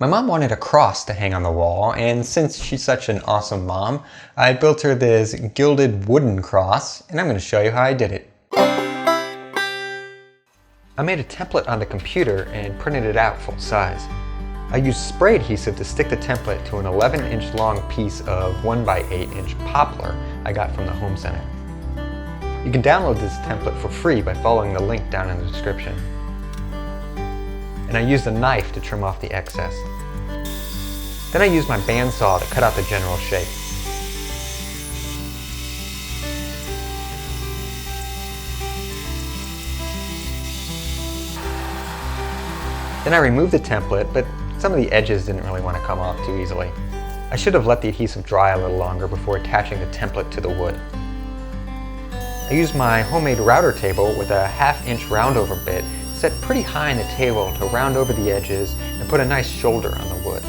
My mom wanted a cross to hang on the wall, and since she's such an awesome mom, I built her this gilded wooden cross, and I'm going to show you how I did it. I made a template on the computer and printed it out full size. I used spray adhesive to stick the template to an 11-inch long piece of 1x8-inch poplar I got from the home center. You can download this template for free by following the link down in the description. And I used a knife to trim off the excess. Then I used my bandsaw to cut out the general shape. Then I removed the template, but some of the edges didn't really want to come off too easily. I should have let the adhesive dry a little longer before attaching the template to the wood. I used my homemade router table with a 1/2-inch roundover bit set pretty high in the table to round over the edges and put a nice shoulder on the wood.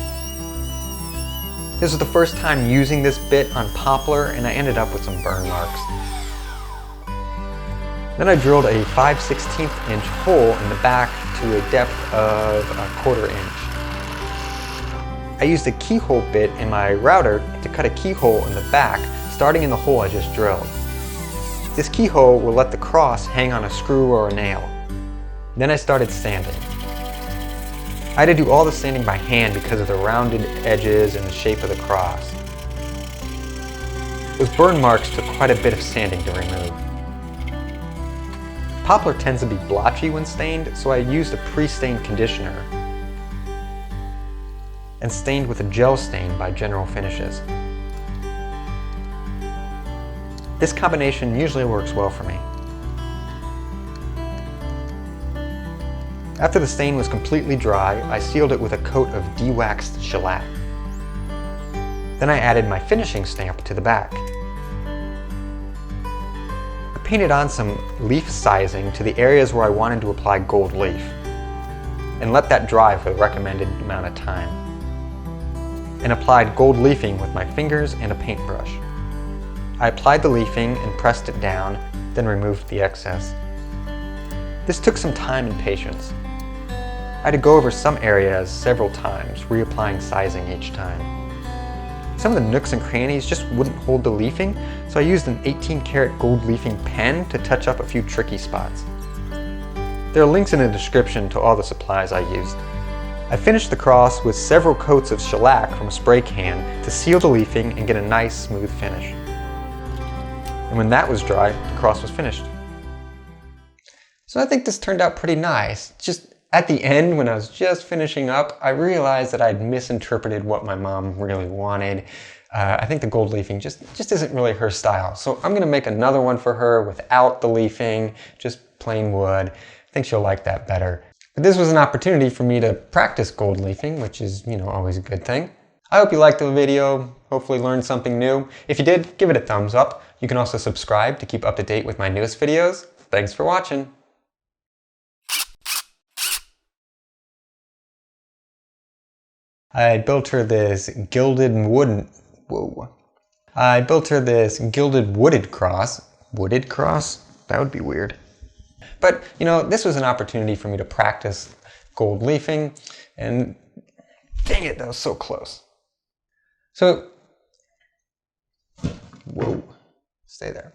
This was the first time using this bit on poplar, and I ended up with some burn marks. Then I drilled a 5/16-inch hole in the back to a depth of 1/4 inch. I used a keyhole bit in my router to cut a keyhole in the back, starting in the hole I just drilled. This keyhole will let the cross hang on a screw or a nail. Then I started sanding. I had to do all the sanding by hand because of the rounded edges and the shape of the cross. Those burn marks took quite a bit of sanding to remove. Poplar tends to be blotchy when stained, so I used a pre-stained conditioner and stained with a gel stain by General Finishes. This combination usually works well for me. After the stain was completely dry, I sealed it with a coat of de-waxed shellac. Then I added my finishing stamp to the back. I painted on some leaf sizing to the areas where I wanted to apply gold leaf, and let that dry for the recommended amount of time, and applied gold leafing with my fingers and a paintbrush. I applied the leafing and pressed it down, then removed the excess. This took some time and patience. I had to go over some areas several times, reapplying sizing each time. Some of the nooks and crannies just wouldn't hold the leafing, so I used an 18-karat gold leafing pen to touch up a few tricky spots. There are links in the description to all the supplies I used. I finished the cross with several coats of shellac from a spray can to seal the leafing and get a nice smooth finish. And when that was dry, the cross was finished. So I think this turned out pretty nice. Just at the end, when I was just finishing up, I realized that I'd misinterpreted what my mom really wanted. I think the gold leafing just isn't really her style. So I'm gonna make another one for her without the leafing, just plain wood. I think she'll like that better. But this was an opportunity for me to practice gold leafing, which is, always a good thing. I hope you liked the video, hopefully learned something new. If you did, give it a thumbs up. You can also subscribe to keep up to date with my newest videos. Thanks for watching. I built her this gilded wooden, I built her this gilded wooded cross. Wooded cross? That would be weird. But, this was an opportunity for me to practice gold leafing, and dang it, that was so close. So, stay there.